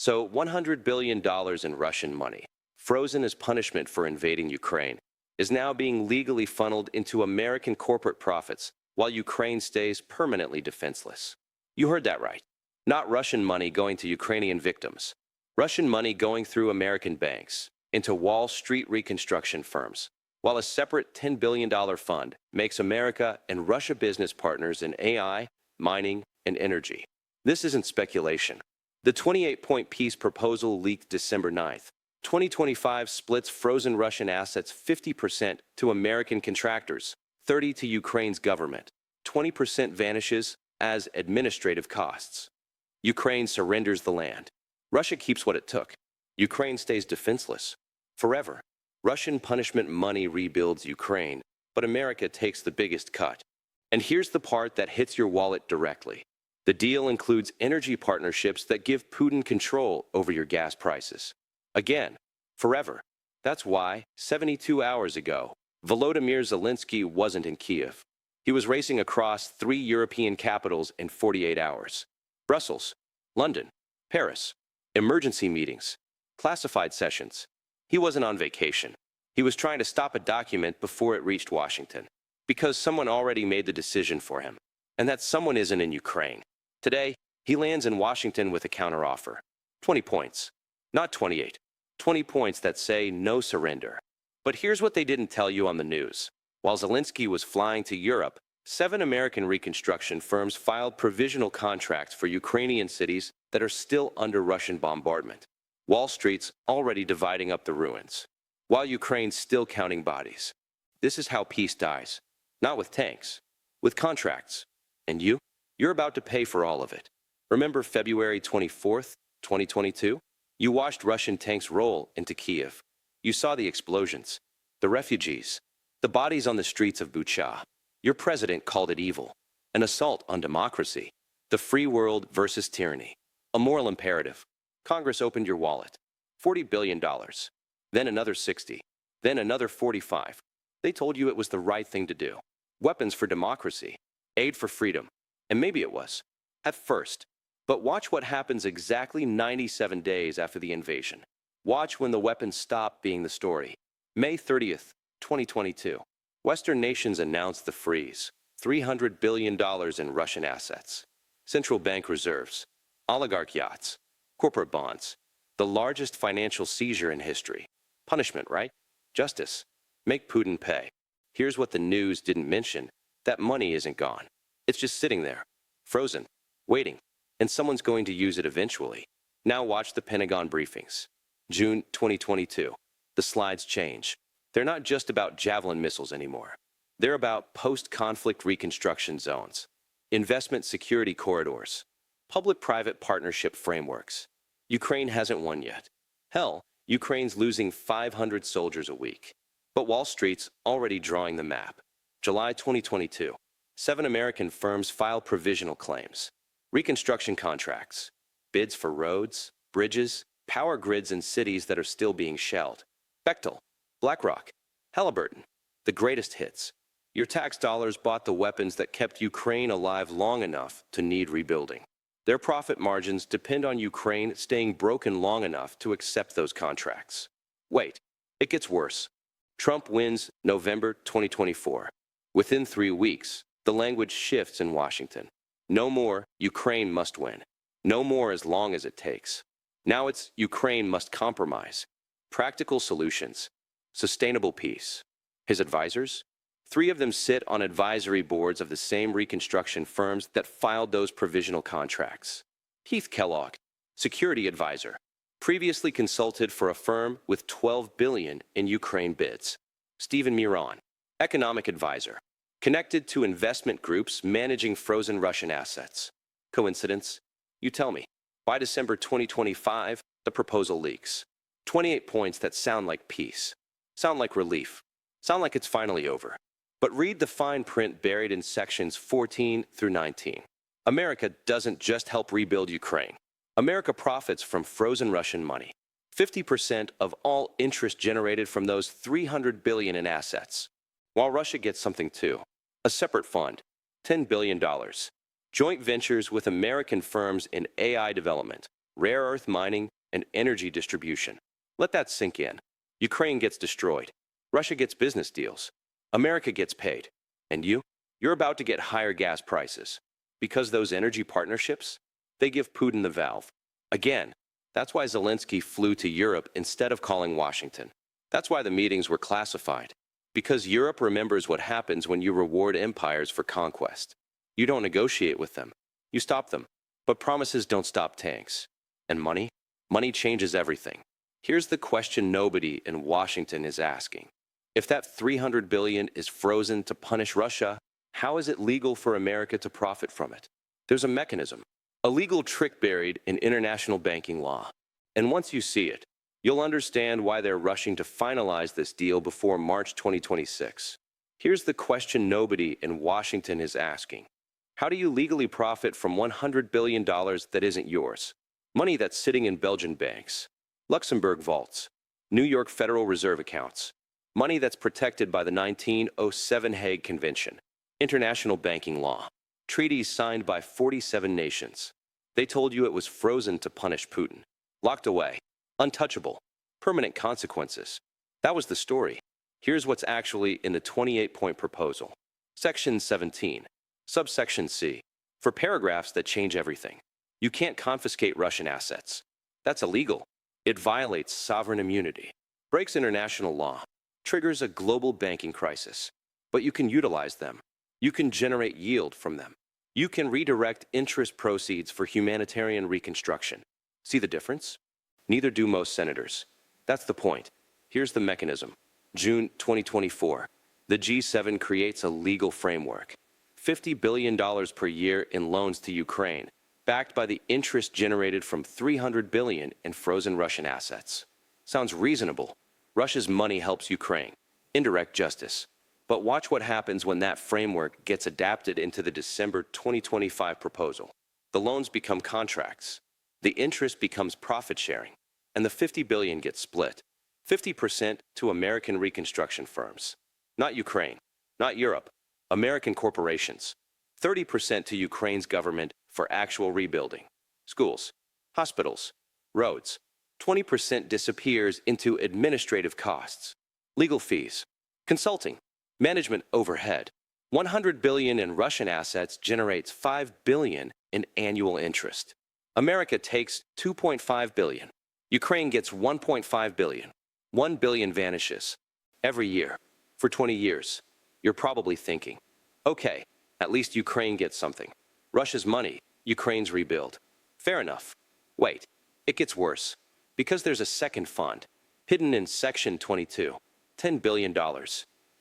So $100 billion in Russian money, frozen as punishment for invading Ukraine, is now being legally funneled into American corporate profits while Ukraine stays permanently defenseless. You heard that right. Not Russian money going to Ukrainian victims. Russian money going through American banks into Wall Street reconstruction firms, while a separate $10 billion fund makes America and Russia business partners in AI, mining, and energy. This isn't speculation. The 28-point peace proposal leaked December 9th. 2025 splits frozen Russian assets 50% to American contractors, 30% to Ukraine's government, 20% vanishes as administrative costs. Ukraine surrenders the land. Russia keeps what it took. Ukraine stays defenseless. Forever. Russian punishment money rebuilds Ukraine, but America takes the biggest cut. And here's the part that hits your wallet directly. The deal includes energy partnerships that give Putin control over your gas prices. Again, forever. That's why, 72 hours ago, Volodymyr Zelensky wasn't in Kiev. He was racing across 3 European capitals in 48 hours. Brussels, London, Paris, emergency meetings, classified sessions. He wasn't on vacation. He was trying to stop a document before it reached Washington, because someone already made the decision for him, and that someone isn't in Ukraine. Today, he lands in Washington with a counteroffer. 20 points. Not 28. 20 points that say no surrender. But here's what they didn't tell you on the news. While Zelensky was flying to Europe, 7 American reconstruction firms filed provisional contracts for Ukrainian cities that are still under Russian bombardment. Wall Street's already dividing up the ruins, while Ukraine's still counting bodies. This is how peace dies. Not with tanks, with contracts. And you're about to pay for all of it. Remember February 24th, 2022? You watched Russian tanks roll into Kiev. You saw the explosions, the refugees, the bodies on the streets of Bucha. Your president called it evil, an assault on democracy, the free world versus tyranny, a moral imperative. Congress opened your wallet. $40 billion. Then another 60. Then another 45. They told you it was the right thing to do. Weapons for democracy. Aid for freedom. And maybe it was. At first. But watch what happens exactly 97 days after the invasion. Watch when the weapons stop being the story. May 30th, 2022. Western nations announced the freeze. $300 billion in Russian assets. Central bank reserves. Oligarch yachts. Corporate bonds. The largest financial seizure in history. Punishment, right? Justice. Make Putin pay. Here's what the news didn't mention. That money isn't gone. It's just sitting there. Frozen. Waiting. And someone's going to use it eventually. Now watch the Pentagon briefings. June 2022. The slides change. They're not just about Javelin missiles anymore. They're about post-conflict reconstruction zones, investment security corridors, public-private partnership frameworks. Ukraine hasn't won yet. Hell, Ukraine's losing 500 soldiers a week. But Wall Street's already drawing the map. July 2022. 7 American firms file provisional claims. Reconstruction contracts. Bids for roads, bridges, power grids in cities that are still being shelled. Bechtel, BlackRock, Halliburton. The greatest hits. Your tax dollars bought the weapons that kept Ukraine alive long enough to need rebuilding. Their profit margins depend on Ukraine staying broken long enough to accept those contracts. Wait, it gets worse. Trump wins November 2024. Within 3 weeks, the language shifts in Washington. No more, Ukraine must win. No more as long as it takes. Now it's Ukraine must compromise. Practical solutions. Sustainable peace. His advisors? 3 of them sit on advisory boards of the same reconstruction firms that filed those provisional contracts. Keith Kellogg, security advisor, previously consulted for a firm with $12 billion in Ukraine bids. Stephen Miron, economic advisor, connected to investment groups managing frozen Russian assets. Coincidence? You tell me. By December 2025, the proposal leaks. 28 points that sound like peace, sound like relief, sound like it's finally over. But read the fine print buried in sections 14 through 19. America doesn't just help rebuild Ukraine. America profits from frozen Russian money. 50% of all interest generated from those $300 billion in assets. While Russia gets something too. A separate fund, $10 billion. Joint ventures with American firms in AI development, rare earth mining, and energy distribution. Let that sink in. Ukraine gets destroyed. Russia gets business deals. America gets paid. And you? You're about to get higher gas prices. Because those energy partnerships, they give Putin the valve. Again, that's why Zelensky flew to Europe instead of calling Washington. That's why the meetings were classified. Because Europe remembers what happens when you reward empires for conquest. You don't negotiate with them. You stop them. But promises don't stop tanks. And money? Money changes everything. Here's the question nobody in Washington is asking. If that $300 billion is frozen to punish Russia, how is it legal for America to profit from it? There's a mechanism, a legal trick buried in international banking law. And once you see it, you'll understand why they're rushing to finalize this deal before March 2026. Here's the question nobody in Washington is asking. How do you legally profit from $100 billion that isn't yours? Money that's sitting in Belgian banks, Luxembourg vaults, New York Federal Reserve accounts. Money that's protected by the 1907 Hague Convention, international banking law, treaties signed by 47 nations. They told you it was frozen to punish Putin. Locked away. Untouchable. Permanent consequences. That was the story. Here's what's actually in the 28-point proposal. Section 17. Subsection C. For paragraphs that change everything. You can't confiscate Russian assets. That's illegal. It violates sovereign immunity. Breaks international law. Triggers a global banking crisis. But you can utilize them. You can generate yield from them. You can redirect interest proceeds for humanitarian reconstruction. See the difference? Neither do most senators. That's the point. Here's the mechanism. June 2024. The G7 creates a legal framework. $50 billion per year in loans to Ukraine, backed by the interest generated from $300 billion in frozen Russian assets. Sounds reasonable. Russia's money helps Ukraine. Indirect justice. But watch what happens when that framework gets adapted into the December 2025 proposal. The loans become contracts. The interest becomes profit sharing. And the $50 billion gets split. 50% to American reconstruction firms. Not Ukraine. Not Europe. American corporations. 30% to Ukraine's government for actual rebuilding. Schools. Hospitals. Roads. 20% disappears into administrative costs, legal fees, consulting, management overhead. $100 billion in Russian assets generates $5 billion in annual interest. America takes $2.5 billion. Ukraine gets $1.5 billion. $1 billion vanishes every year for 20 years. You're probably thinking, okay, at least Ukraine gets something. Russia's money, Ukraine's rebuild. Fair enough. Wait, it gets worse. Because there's a second fund, hidden in Section 22, $10 billion,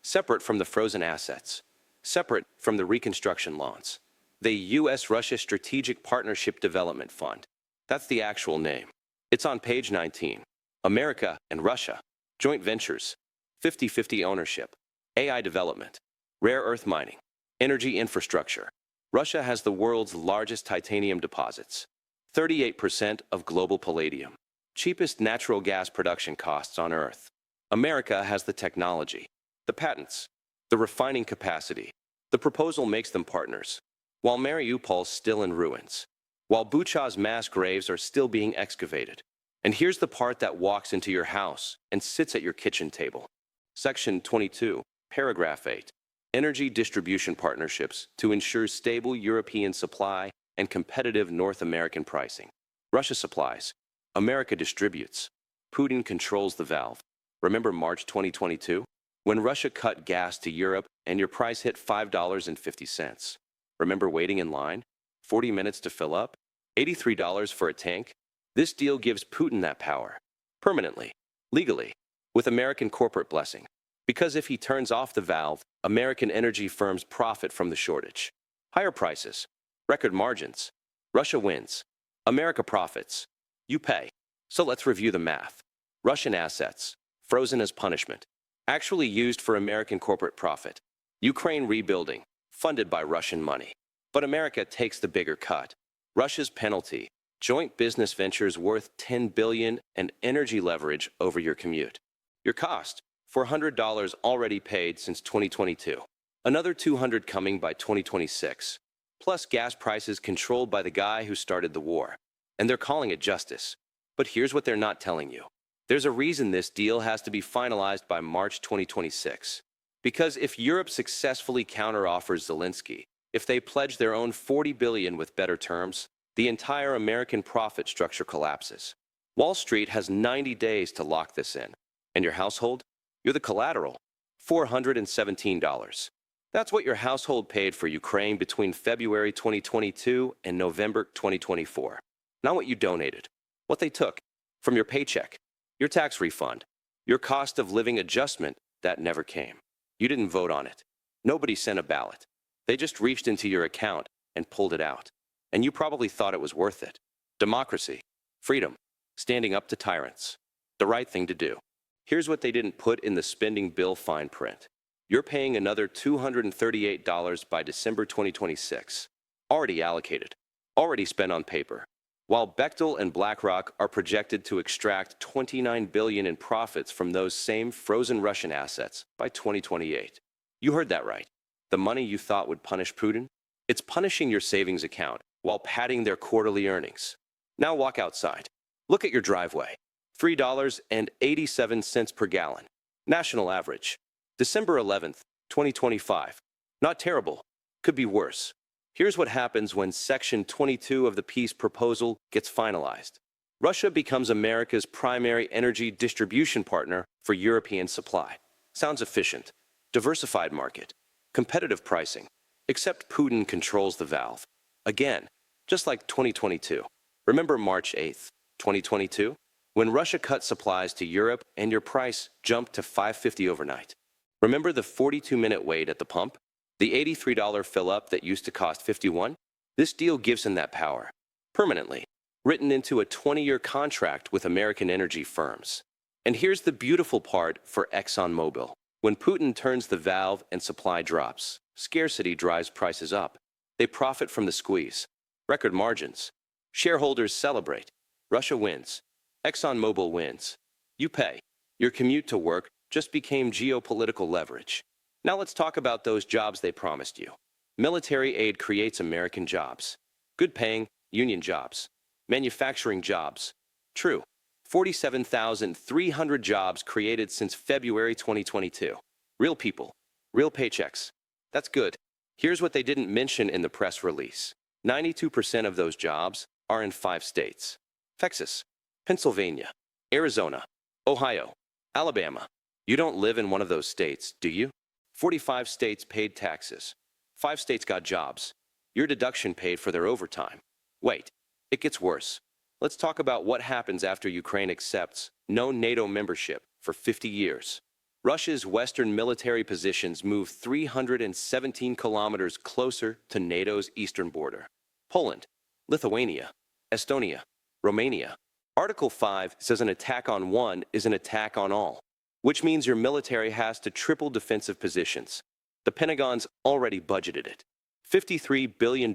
separate from the frozen assets, separate from the reconstruction loans. The U.S.-Russia Strategic Partnership Development Fund. That's the actual name. It's on page 19. America and Russia, joint ventures, 50-50 ownership, AI development, rare earth mining, energy infrastructure. Russia has the world's largest titanium deposits, 38% of global palladium. Cheapest natural gas production costs on Earth. America has the technology, the patents, the refining capacity. The proposal makes them partners. While Mariupol's still in ruins. While Bucha's mass graves are still being excavated. And here's the part that walks into your house and sits at your kitchen table. Section 22, paragraph 8. Energy distribution partnerships to ensure stable European supply and competitive North American pricing. Russia supplies. America distributes. Putin controls the valve. Remember March 2022? When Russia cut gas to Europe and your price hit $5.50. Remember waiting in line? 40 minutes to fill up? $83 for a tank? This deal gives Putin that power. Permanently. Legally. With American corporate blessing. Because if he turns off the valve, American energy firms profit from the shortage. Higher prices. Record margins. Russia wins. America profits. You pay. So let's review the math. Russian assets, frozen as punishment, actually used for American corporate profit. Ukraine rebuilding, funded by Russian money. But America takes the bigger cut. Russia's penalty, joint business ventures worth $10 billion and energy leverage over your commute. Your cost, $400 already paid since 2022. Another $200 coming by 2026. Plus gas prices controlled by the guy who started the war. And they're calling it justice. But here's what they're not telling you. There's a reason this deal has to be finalized by March 2026. Because if Europe successfully counteroffers Zelensky, if they pledge their own $40 billion with better terms, the entire American profit structure collapses. Wall Street has 90 days to lock this in. And your household? You're the collateral. $417. That's what your household paid for Ukraine between February 2022 and November 2024. Not what you donated. What they took from your paycheck, your tax refund, your cost of living adjustment that never came. You didn't vote on it. Nobody sent a ballot. They just reached into your account and pulled it out. And you probably thought it was worth it. Democracy, freedom, standing up to tyrants. The right thing to do. Here's what they didn't put in the spending bill fine print. You're paying another $238 by December 2026. Already allocated. Already spent on paper. While Bechtel and BlackRock are projected to extract $29 billion in profits from those same frozen Russian assets by 2028. You heard that right. The money you thought would punish Putin? It's punishing your savings account while padding their quarterly earnings. Now walk outside. Look at your driveway. $3.87 per gallon. National average. December 11th, 2025. Not terrible. Could be worse. Here's what happens when Section 22 of the peace proposal gets finalized. Russia becomes America's primary energy distribution partner for European supply. Sounds efficient. Diversified market. Competitive pricing. Except Putin controls the valve. Again, just like 2022. Remember March 8th, 2022? When Russia cut supplies to Europe and your price jumped to $5.50 overnight. Remember the 42-minute wait at the pump? The $83 fill-up that used to cost $51? This deal gives them that power. Permanently. Written into a 20-year contract with American energy firms. And here's the beautiful part for ExxonMobil. When Putin turns the valve and supply drops, scarcity drives prices up. They profit from the squeeze. Record margins. Shareholders celebrate. Russia wins. ExxonMobil wins. You pay. Your commute to work just became geopolitical leverage. Now let's talk about those jobs they promised you. Military aid creates American jobs. Good paying, union jobs. Manufacturing jobs. True. 47,300 jobs created since February 2022. Real people. Real paychecks. That's good. Here's what they didn't mention in the press release. 92% of those jobs are in 5 states. Texas, Pennsylvania, Arizona, Ohio, Alabama. You don't live in one of those states, do you? 45 states paid taxes. 5 states got jobs. Your deduction paid for their overtime. Wait, it gets worse. Let's talk about what happens after Ukraine accepts no NATO membership for 50 years. Russia's western military positions move 317 kilometers closer to NATO's eastern border. Poland, Lithuania, Estonia, Romania. Article 5 says an attack on one is an attack on all, which means your military has to triple defensive positions. The Pentagon's already budgeted it. $53 billion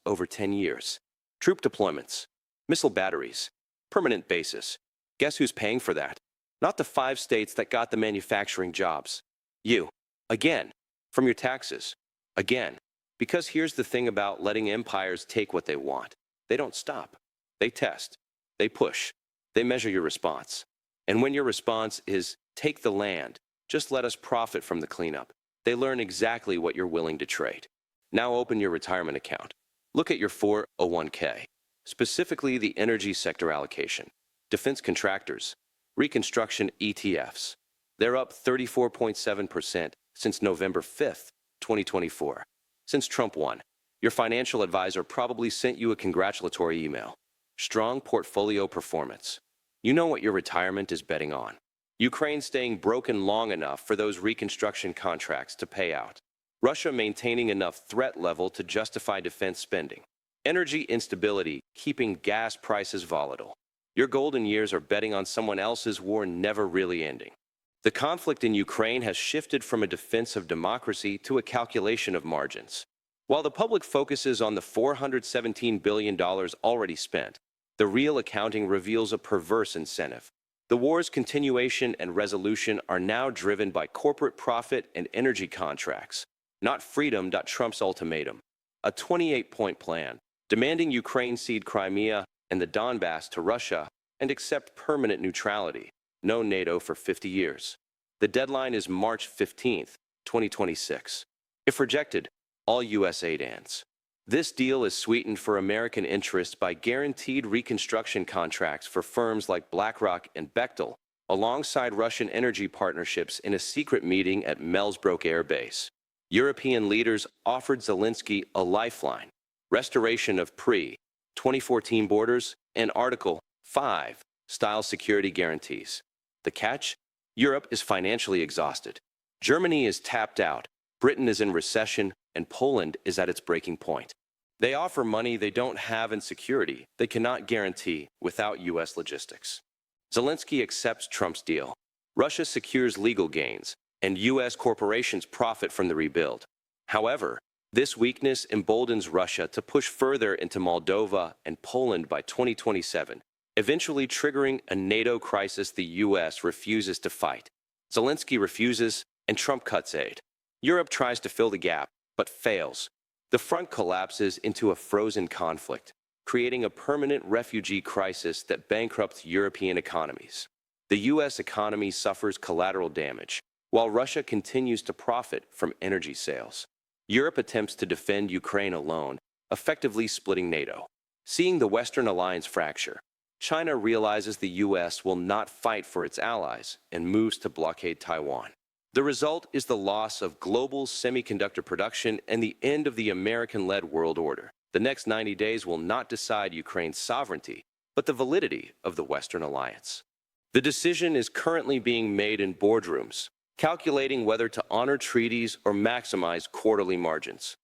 over 10 years. Troop deployments, missile batteries, permanent bases. Guess who's paying for that? Not the 5 states that got the manufacturing jobs. You. Again. From your taxes. Again. Because here's the thing about letting empires take what they want. They don't stop. They test. They push. They measure your response. And when your response is, take the land, just let us profit from the cleanup, they learn exactly what you're willing to trade. Now open your retirement account. Look at your 401k, specifically the energy sector allocation, defense contractors, reconstruction ETFs. They're up 34.7% since November 5th, 2024. Since Trump won, your financial advisor probably sent you a congratulatory email. Strong portfolio performance. You know what your retirement is betting on. Ukraine staying broken long enough for those reconstruction contracts to pay out. Russia maintaining enough threat level to justify defense spending. Energy instability keeping gas prices volatile. Your golden years are betting on someone else's war never really ending. The conflict in Ukraine has shifted from a defense of democracy to a calculation of margins. While the public focuses on the $417 billion already spent, the real accounting reveals a perverse incentive. The war's continuation and resolution are now driven by corporate profit and energy contracts, not freedom. Trump's ultimatum, a 28-point plan, demanding Ukraine cede Crimea and the Donbass to Russia, and accept permanent neutrality, no NATO for 50 years. The deadline is March 15th, 2026. If rejected, all U.S. aid ends. This deal is sweetened for American interests by guaranteed reconstruction contracts for firms like BlackRock and Bechtel, alongside Russian energy partnerships in a secret meeting at Melsbrook Air Base. European leaders offered Zelensky a lifeline, restoration of pre-2014 borders, and Article 5 style security guarantees. The catch? Europe is financially exhausted. Germany is tapped out, Britain is in recession, and Poland is at its breaking point. They offer money they don't have and security they cannot guarantee without U.S. logistics. Zelensky accepts Trump's deal. Russia secures legal gains, and U.S. corporations profit from the rebuild. However, this weakness emboldens Russia to push further into Moldova and Poland by 2027, eventually triggering a NATO crisis the U.S. refuses to fight. Zelensky refuses, and Trump cuts aid. Europe tries to fill the gap, but fails. The front collapses into a frozen conflict, creating a permanent refugee crisis that bankrupts European economies. The U.S. economy suffers collateral damage, while Russia continues to profit from energy sales. Europe attempts to defend Ukraine alone, effectively splitting NATO. Seeing the Western alliance fracture, China realizes the U.S. will not fight for its allies and moves to blockade Taiwan. The result is the loss of global semiconductor production and the end of the American-led world order. The next 90 days will not decide Ukraine's sovereignty, but the validity of the Western alliance. The decision is currently being made in boardrooms, calculating whether to honor treaties or maximize quarterly margins.